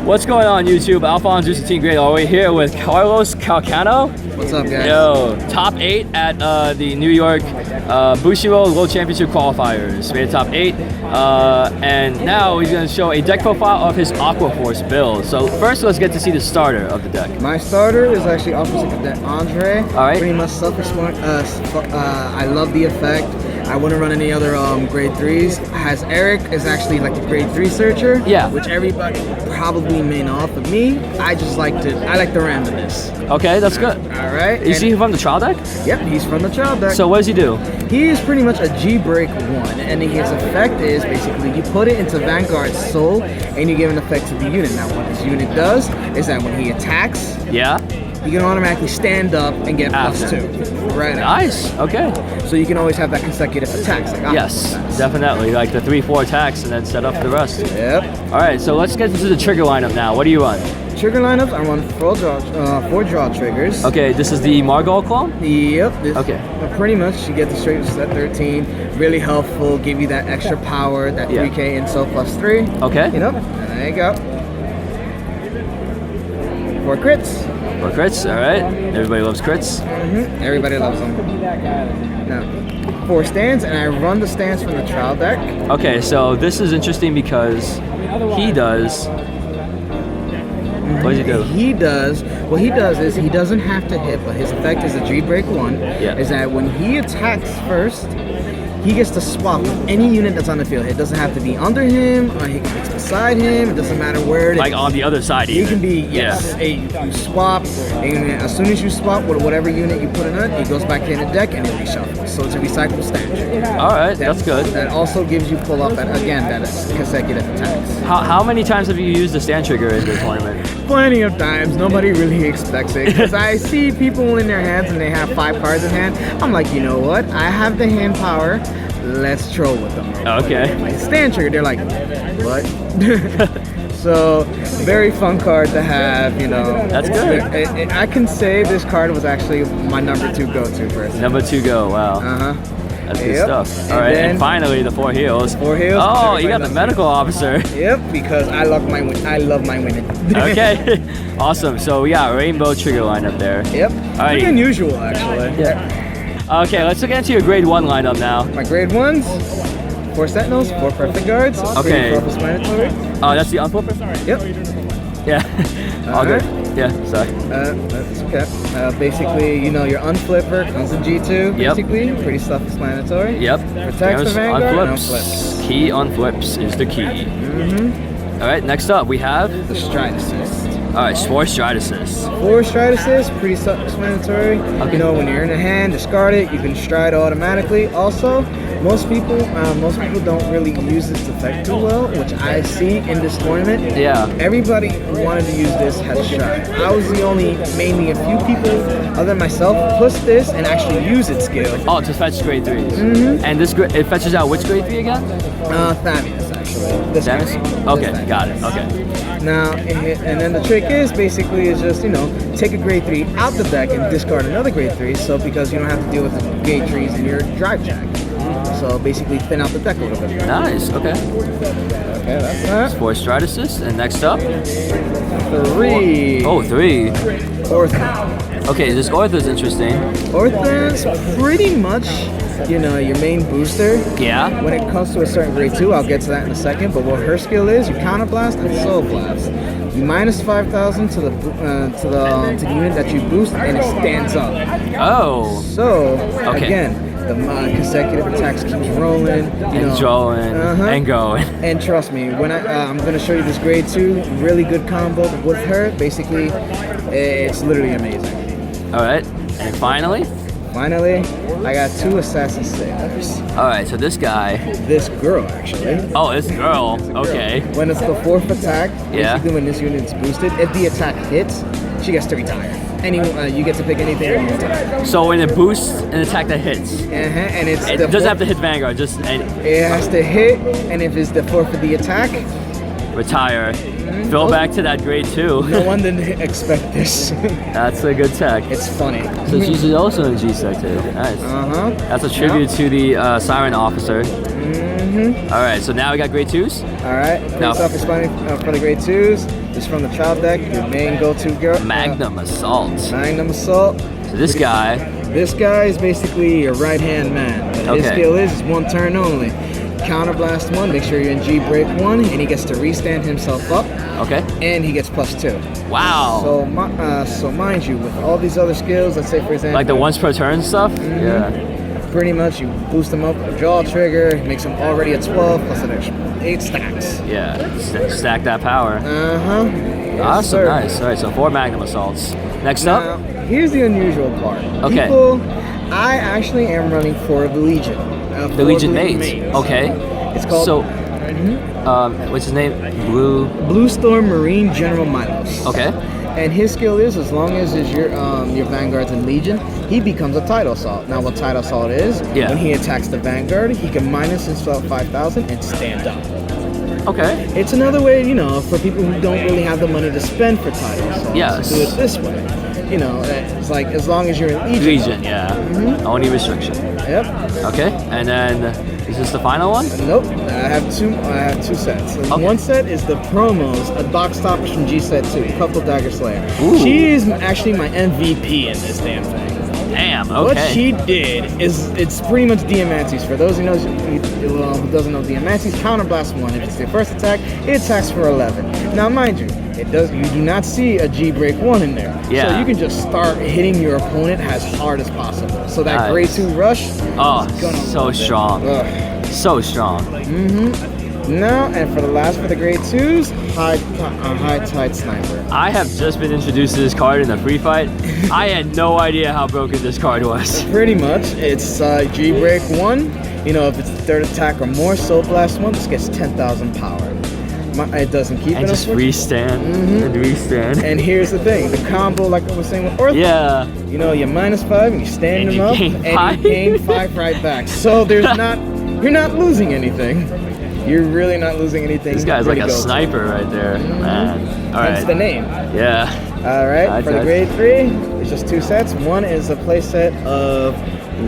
What's going on YouTube? Alphonse Team Gradelock. We're here with Carlos Calcano. What's up, guys? Yo, top 8 at the New York Bushiroad World Championship qualifiers. Made top 8, and now he's going to show a deck profile of his Aqua Force build. So first, let's get to see the starter of the deck. My starter is actually Officer Cadet Andre. All right. Pretty much self-explanatory. I love the effect. I wouldn't run any other grade 3s. Has Eric is actually like a grade 3 searcher. Yeah. Which everybody probably may know. But me, I like the randomness. Okay, that's good. All right. Is he from the trial deck? Yep, he's from the child deck. So what does he do? He is pretty much a G-Break 1, and his effect is basically you put it into Vanguard's soul, and you give an effect to the unit. Now, what this unit does is that when he attacks, Yeah. you can automatically stand up and get +2. Right. Nice. Okay. So you can always have that consecutive attacks. Like Yes, definitely. Like the 3-4 attacks, and then set up the rest. Yep. All right. So let's get into the trigger lineup now. What do you run? Trigger lineup, I run 4 draw triggers. Okay. This is the Margot clone. Yep. Okay. Pretty much, you get the straight set 13. Really helpful. Give you that extra power, that 3K info +3. Okay. You know. There you go. 4 crits. 4 crits. All right. Everybody loves crits. Everybody loves them. Now, 4 stands, and I run the stands from the trial deck. Okay. So this is interesting because he does. What does he do? What he does is he doesn't have to hit, but his effect is a G-Break 1. Yeah. Is that when he attacks first, he gets to swap with any unit that's on the field. It doesn't have to be under him, or he can be beside him. It doesn't matter where it is. Like on the other side, You even. can be, yes, you swap, and as soon as you swap with whatever unit you put in it, it goes back in the deck and it reshuffles. So it's a recyclable stand. All right, that's good. That also gives you pull up, that is consecutive attacks. How many times have you used the stand trigger in the tournament? Plenty of times. Nobody really expects it. Because I see people in their hands and they have 5 cards in hand. I'm like, you know what? I have the hand power. Let's troll with them. Okay. Like stand trigger, they're like, what? So, very fun card to have, you know. That's good. I can say this card was actually my number 2 go-to person. Number 2 go. Wow. That's good stuff. All right, and finally the 4 heals. 4 heals. Oh, you got the medical officer. Yep, because I love my winning. Okay, awesome. So we got rainbow trigger lineup there. Yep. All right. Pretty unusual, actually. Yeah. Okay, let's look into your grade 1 lineup now. My grade 1s, 4 sentinels, 4 perfect guards. Okay. 4 explanatory. Oh, that's the unflipper? Yep. Yeah. All good. Yeah, sorry. That's okay. Basically, you know, your unflipper comes in G2, basically. Pretty self-explanatory. Yep. Protects the Vanguard and unflips. Key unflips is the key. All right, next up we have the Stride Assist. All right, 4 Stride Assist. 4 Stride Assist, pretty self-explanatory. Okay. You know, when you're in a hand, discard it. You can stride automatically. Also, most people don't really use this effect too well, which I see in this tournament. Yeah. Everybody who wanted to use this had a stride. I was the only, mainly a few people, other than myself, push this and actually use its skill. Oh, to fetch grade 3s. And this it fetches out which grade 3 again? Thamius, actually. Thamius? Okay, got it. Okay. Now, and then the trick is basically just, you know, take a grade 3 out the deck and discard another grade 3, so because you don't have to deal with the grade 3s in your drive jack. So basically thin out the deck a little bit. Nice, okay. Okay, that's that. 4 Stride Assist, and next up? 3. Oh, 3. Orthan. Okay, this Orthan's interesting. Orthan's pretty much, you know, your main booster. Yeah. When it comes to a certain grade 2, I'll get to that in a second. But what her skill is, you counterblast and soul blast. You minus 5,000 to the unit that you boost, and it stands up. Oh. So again, the consecutive attacks keeps rolling, and going. And trust me, when I'm gonna show you this grade 2, really good combo with her. Basically, it's literally amazing. All right, and finally, I got 2 assassin sailors. All right, so this girl actually. Oh, this girl. Okay. When it's the 4th attack, basically when this unit's boosted, if the attack hits, she gets to retire. You get to pick anything you retire. So when it boosts an attack that hits, and it doesn't have to hit Vanguard, it has to hit, and if it's the 4th of the attack, retire. Go back to that grade 2. No one didn't expect this. That's a good tech. It's funny. So she's also in G-Sec too. Nice. That's a tribute to the Siren Officer. All right, so now we got grade 2s. All right, Now- self-explanatory for the grade 2s. This is from the child deck. Your main go-to girl. Magnum Assault. Magnum Assault. So this guy, This guy is basically your right-hand man. His Okay. skill is one turn only. Counterblast 1, make sure you're in G break 1, and he gets to restand himself up, okay. and he gets +2. Wow. So mind you, with all these other skills, let's say for example, Like the once per turn stuff? Yeah. pretty much you boost him up with a jaw trigger, makes him already a 12 plus an extra 8 stacks. Yeah. Stack that power. Yes, Awesome, sir. nice. All right, so 4 Magnum Assaults. Next Now, up. here's the unusual part. Okay. People, I actually am running for the Legion. The Legion Mate. Okay. It's called So, what's his name? Blue Storm Marine General Milos. Okay. And his skill is, as long as your Vanguard's in Legion, he becomes a Tidal Assault. Now, what Tidal Assault is, Yeah. when he attacks the Vanguard, he can minus himself 5,000 and stand up. Okay. It's another way, for people who don't really have the money to spend for Tidal Assaults. Yes. To do it this way. It's like, as long as you're in Legion. Legion, yeah. Only restriction. Yep. Okay. And then, is this the final one? Nope. I have two sets. Okay. One set is the promos, a box toppers from G Set 2, Couple Dagger Slayer. Ooh. She is actually my MVP in this damn thing. Damn, okay. What she did is, it's pretty much Diamantes. For those who doesn't know Diamantes, Counterblast 1. If it's the first attack, it attacks for 11. Now, mind you, you do not see a G break 1 in there. Yeah. So you can just start hitting your opponent as hard as possible. So that Nice. grade 2 rush, Oh, is gonna so love it. strong. Ugh. So strong. Now, and for the grade 2s, High Tide Sniper. I have just been introduced to this card in the free fight. I had no idea how broken this card was. Pretty much, it's G break 1. If it's the third attack or more, Soul Blast 1, this gets 10,000 power. It doesn't keep And it, just unfortunately. restand and restand. And here's the thing, the combo, like I was saying with Earth, Yeah. you -5 and you stand And him you up, gain and 5. you gain 5 right back. So you're not losing anything. You're really not losing anything. This guy's like a Pretty go. sniper right there. Man. All That's the right. name. Yeah. All right, High for the Tide. grade 3, it's just 2 sets. One is a play set of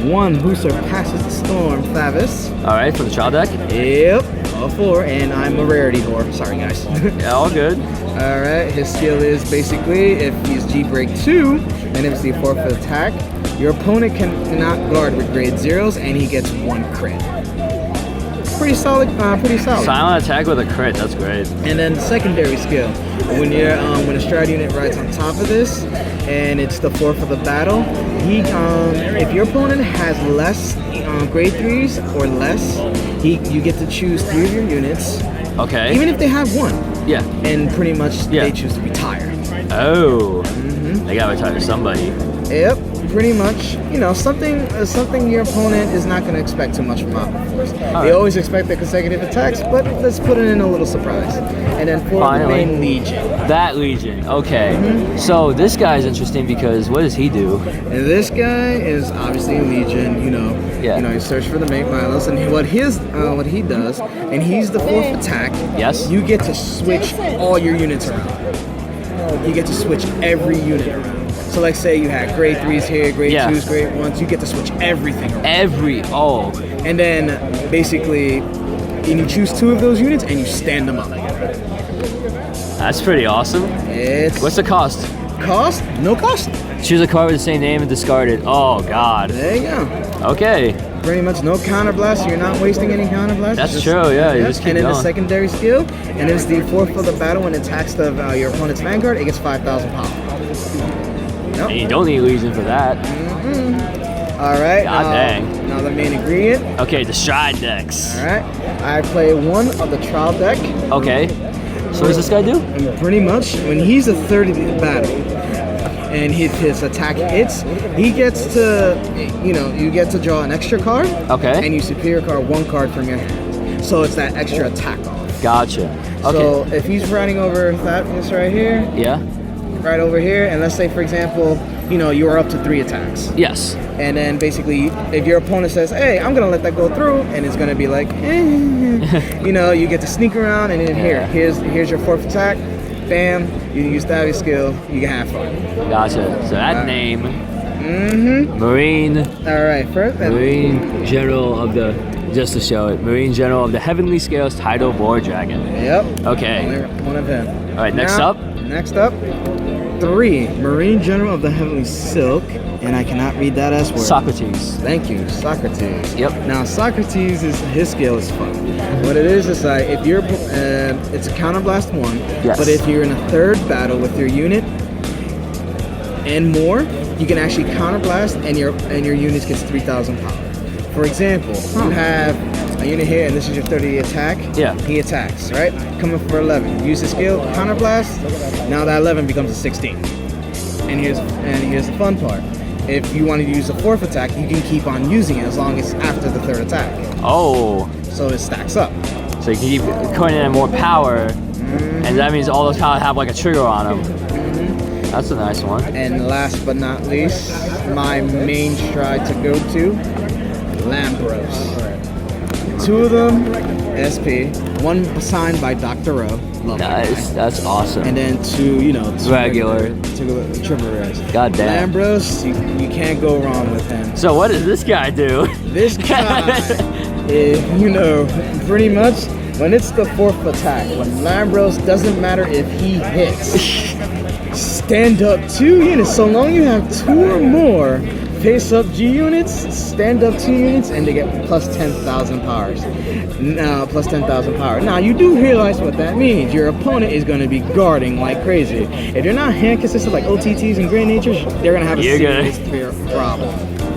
1 who surpasses the storm, Favis. All right, for the child deck. Yep, all 4, and I'm a rarity whore. Sorry, guys. Yeah, all good. All right, his skill is basically if he's G break 2, and if it's the 4th attack, your opponent cannot guard with grade 0s, and he gets 1 crit. Pretty solid. Silent attack with a crit. That's great. And then the secondary skill, when a stride unit rides on top of this, and it's the 4th of the battle, if your opponent has less grade 3s or less, you get to choose 3 of your units, Okay. even if they have 1, Yeah. and pretty much Yeah. they choose to retire. Oh. They gotta retire somebody. Yep, pretty much. Something your opponent is not going to expect too much from Aqua Force. They right. always expect the consecutive attacks, but let's put it in a little surprise. And then for the Finally. main Legion. That Legion. Okay. So this guy's interesting because what does he do? And this guy is obviously a Legion, Yeah. He searched for the mate Milos, and what he does, and he's the 4th attack. Yes. You get to switch all your units around. You get to switch every unit around. So like say you had grade 3s here, grade Yeah. 2s, grade 1s, you get to switch everything around. Oh. And then basically, you choose 2 of those units and you stand them up. That's pretty awesome. It's What's the cost? cost? No cost. Choose a card with the same name and discard it. Oh God. There you go. Okay. Pretty much no counterblast, so you're not wasting any counterblast. That's true, yeah, you just keep And then the going. secondary skill, and it's the 4th of the battle when it attacks your opponent's Vanguard, it gets 5,000 power. And you don't need Legion for that. All right. God dang. Now the main ingredient. Okay, the stride decks. All right. I play 1 of the trial deck. Okay. So what does this guy do? And pretty much, when he's a 30 in battle, and his attack hits, he gets to, you get to draw an extra card. Okay. And you superior card 1 card from your hand. So it's that extra attack off. Gotcha. Okay. So if he's riding over this right here, Yeah. right over here, and let's say for example, you are up to 3 attacks. Yes. And then basically, if your opponent says, hey, I'm gonna let that go through, and it's gonna be like, you get to sneak around, and then here's your 4th attack, bam, you use that skill, you can have fun. Gotcha. So that name, Mm-hmm. Marine All right, first, General of the just to show it. Marine General of the Heavenly Scales Tidal Boar Dragon. Yep. Okay. Only one of them. All right, next Now, up. Next up, 3. Marine General of the Heavenly Silk, and I cannot read that S word. Socrates. Thank you, Socrates. Yep. Now Socrates his scale is fun. What it is like if you're, it's a counterblast 1. Yes. But if you're in a 3rd battle with your unit and more, you can actually counterblast, and your unit gets 3,000 power. For example, you have a unit here, and this is your 30 attack. Yeah. He attacks, right? Coming for 11. Use the skill, counterblast. Now that 11 becomes a 16. And here's the fun part. If you want to use the 4th attack, you can keep on using it as long as after the 3rd attack. Oh. So it stacks up. So you can keep putting in more power, and that means all those powers have like a trigger on them. That's a nice one. And last but not least, my main stride to go to, Lambros. 2 of them, SP. 1 signed by Dr. O. Love Nice. That's awesome. And then 2, you know, 2 Regular. 2 triple rares. God damn. Lambros, you can't go wrong with him. So what does this guy do? This guy, you know, pretty much when it's the 4th attack, when Lambros, doesn't matter if he hits, stand up 2 units. So long you have 2 or more face up G units, stand up 2 units, and they get plus 10,000 powers. Now, plus 10,000 power. Now, you do realize what that means. Your opponent is going to be guarding like crazy. If you're not hand consistent like OTTs and Grand Natures, they're going to have a serious problem.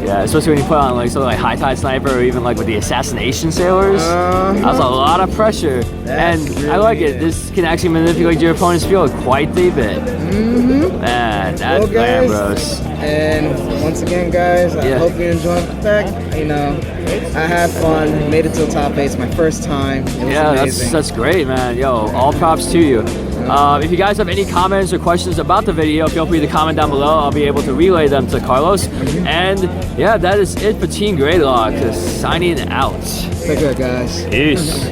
Yeah, especially when you put on like something like High Tide Sniper, or even like with the Assassination Sailors. That's a lot of pressure. And really I like it. This can actually manipulate your opponent's field quite a bit. Man, that's Lambros. And once again, guys, I hope you enjoyed the deck. You know, I had fun. Made it to the top 8. It's my first time. It was amazing. that's great, man. Yo, all props to you. If you guys have any comments or questions about the video, feel free to comment down below. I'll be able to relay them to Carlos. And yeah, that is it for Team Gradelock. Signing out. Take care, guys. Peace.